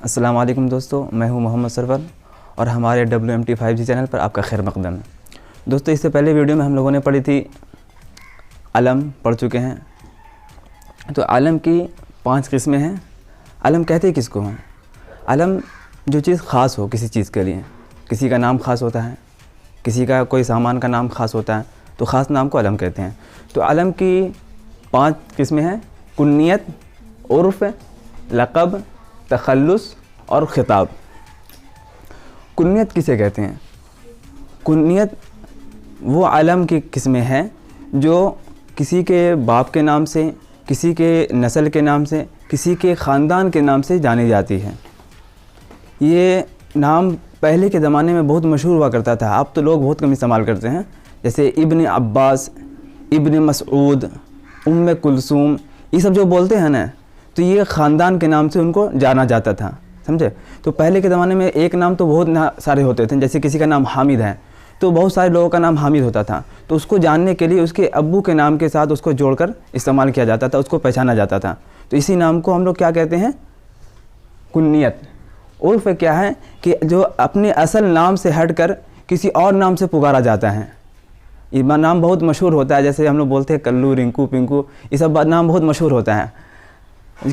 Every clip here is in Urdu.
السلام علیکم دوستو، میں ہوں محمد سرور اور ہمارے WMT5G چینل پر آپ کا خیر مقدم ہے۔ دوستو اس سے پہلے ویڈیو میں ہم لوگوں نے پڑھی تھی علم، پڑھ چکے ہیں۔ تو علم کی 5 قسمیں ہیں۔ علم کہتے کس کو ہیں؟ علم جو چیز خاص ہو کسی چیز کے لیے، کسی کا نام خاص ہوتا ہے، کسی کا کوئی سامان کا نام خاص ہوتا ہے، تو خاص نام کو علم کہتے ہیں۔ تو علم کی 5 قسمیں ہیں: کنیت، عرف، لقب، تخلص اور خطاب۔ کنیت کسے کہتے ہیں؟ کنیت وہ علم کی قسمیں ہیں جو کسی کے باپ کے نام سے، کسی کے نسل کے نام سے، کسی کے خاندان کے نام سے جانی جاتی ہے۔ یہ نام پہلے کے زمانے میں بہت مشہور ہوا کرتا تھا، اب تو لوگ بہت کم استعمال کرتے ہیں، جیسے ابن عباس، ابن مسعود، ام کلثوم، یہ سب جو بولتے ہیں نا، تو یہ خاندان کے نام سے ان کو جانا جاتا تھا، سمجھے؟ تو پہلے کے زمانے میں ایک نام تو بہت سارے ہوتے تھے، جیسے کسی کا نام حامد ہے تو بہت سارے لوگوں کا نام حامد ہوتا تھا، تو اس کو جاننے کے لیے اس کے ابو کے نام کے ساتھ اس کو جوڑ کر استعمال کیا جاتا تھا، اس کو پہچانا جاتا تھا۔ تو اسی نام کو ہم لوگ کیا کہتے ہیں؟ کنیت۔ عرف کیا ہے کہ جو اپنے اصل نام سے ہٹ کر کسی اور نام سے پکارا جاتا ہے۔ یہ نام بہت مشہور ہوتا ہے، جیسے ہم لوگ بولتے ہیں کلو، رنکو، پنکو، یہ سب نام بہت مشہور ہوتا ہے۔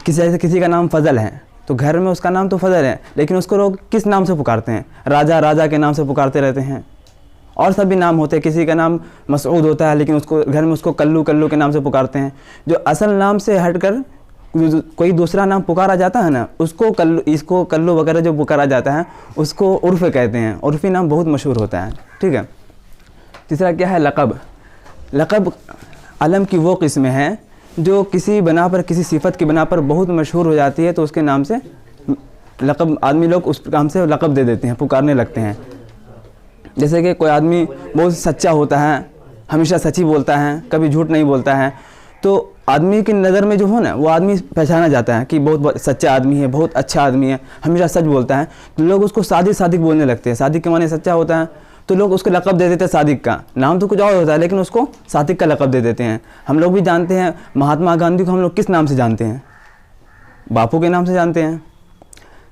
کسی کا نام فضل ہے تو گھر میں اس کا نام تو فضل ہے، لیکن اس کو لوگ کس نام سے پکارتے ہیں؟ راجہ، راجہ کے نام سے پکارتے رہتے ہیں۔ اور سب بھی نام ہوتے ہیں، کسی کا نام مسعود ہوتا ہے لیکن اس کو گھر میں اس کو کلو، کلو کے نام سے پکارتے ہیں۔ جو اصل نام سے ہٹ کر کوئی دوسرا نام پکارا جاتا ہے نا، اس کو کلو وغیرہ جو پکارا جاتا ہے اس کو عرف کہتے ہیں۔ عرفی نام بہت مشہور ہوتا ہے، ٹھیک ہے۔ تیسرا کیا ہے؟ لقب۔ لقب علم کی وہ قسمیں ہیں جو کسی بنا پر، کسی صفت کی بنا پر بہت مشہور ہو جاتی ہے، تو اس کے نام سے لقب، آدمی لوگ اس نام سے لقب دے دیتے ہیں، پکارنے لگتے ہیں۔ جیسے کہ کوئی آدمی بہت سچا ہوتا ہے، ہمیشہ سچ ہی بولتا ہے، کبھی جھوٹ نہیں بولتا ہے، تو آدمی کی نظر میں جو ہو نا، وہ آدمی پہچانا جاتا ہے کہ بہت سچا آدمی ہے، بہت اچھا آدمی ہے، ہمیشہ سچ بولتا ہے، تو لوگ اس کو صادق صادق بولنے لگتے ہیں۔ صادق کے معنی سچا ہوتا ہے، تو لوگ اس کو لقب دے دیتے ہیں صادق کا۔ نام تو کچھ اور ہوتا ہے لیکن اس کو صادق کا لقب دے دیتے ہیں۔ ہم لوگ بھی جانتے ہیں مہاتما گاندھی کو ہم لوگ کس نام سے جانتے ہیں؟ باپو کے نام سے جانتے ہیں۔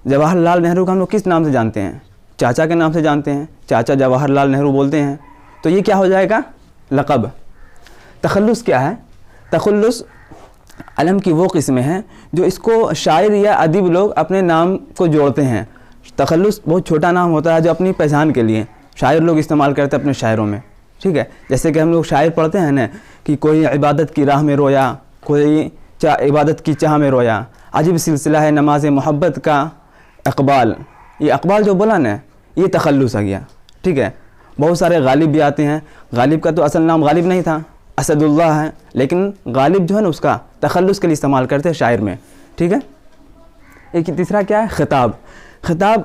جواہر لال نہرو کو ہم لوگ کس نام سے جانتے ہیں؟ چاچا کے نام سے جانتے ہیں، چاچا جواہر لال نہرو بولتے ہیں۔ تو یہ کیا ہو جائے گا؟ لقب۔ تخلص کیا ہے؟ تخلص علم کی وہ قسمیں ہیں جو اس کو شاعر یا ادیب لوگ اپنے نام کو جوڑتے ہیں۔ تخلص بہت چھوٹا نام ہوتا ہے جو اپنی پہچان کے لیے شاعر لوگ استعمال کرتے ہیں اپنے شاعروں میں، ٹھیک ہے۔ جیسے کہ ہم لوگ شاعر پڑھتے ہیں نا کہ کوئی عبادت کی راہ میں رویا، کوئی عبادت کی چاہ میں رویا، عجیب سلسلہ ہے نماز محبت کا اقبال۔ یہ اقبال جو بولا نا، یہ تخلص آ گیا، ٹھیک ہے۔ بہت سارے غالب بھی آتے ہیں۔ غالب کا تو اصل نام غالب نہیں تھا، اسد اللہ ہے، لیکن غالب جو ہے نا اس کا تخلص کے لیے استعمال کرتے ہیں شاعر میں، ٹھیک ہے۔ ایک تیسرا کیا ہے؟ خطاب۔ خطاب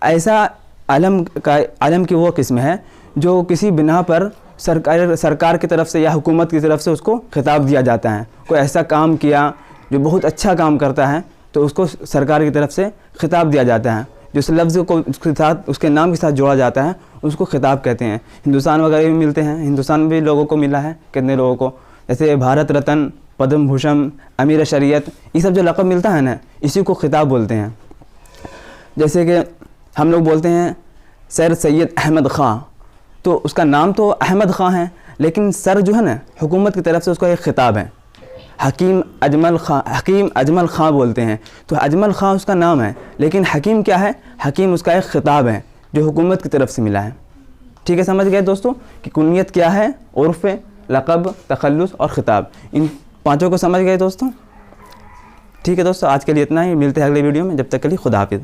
ایسا علم کی وہ قسم ہے جو کسی بنا پر سرکار کی طرف سے یا حکومت کی طرف سے اس کو خطاب دیا جاتا ہے۔ کوئی ایسا کام کیا جو بہت اچھا کام کرتا ہے تو اس کو سرکار کی طرف سے خطاب دیا جاتا ہے۔ جس لفظ کو اس کے ساتھ، اس کے نام کے ساتھ جوڑا جاتا ہے اس کو خطاب کہتے ہیں۔ ہندوستان وغیرہ بھی ملتے ہیں، ہندوستان میں بھی لوگوں کو ملا ہے، کتنے لوگوں کو، جیسے بھارت رتن، پدم بھوشن، امیر شریعت، یہ سب جو لقب ملتا ہے نا، اسی کو خطاب بولتے ہیں۔ جیسے کہ ہم لوگ بولتے ہیں سر سید احمد خاں، تو اس کا نام تو احمد خاں ہے لیکن سر جو ہے نا حکومت کی طرف سے اس کا ایک خطاب ہے۔ حکیم اجمل خاں بولتے ہیں، تو اجمل خاں اس کا نام ہے لیکن حکیم کیا ہے؟ حکیم اس کا ایک خطاب ہے جو حکومت کی طرف سے ملا ہے، ٹھیک ہے۔ سمجھ گئے دوستو کہ کنیت کیا ہے؟ عرف، لقب، تخلص اور خطاب۔ ان 5 کو سمجھ گئے دوستو؟ ٹھیک ہے دوستو، آج کے لیے اتنا ہی، ملتے ہیں اگلے ویڈیو میں، جب تک کے لیے خدا حافظ۔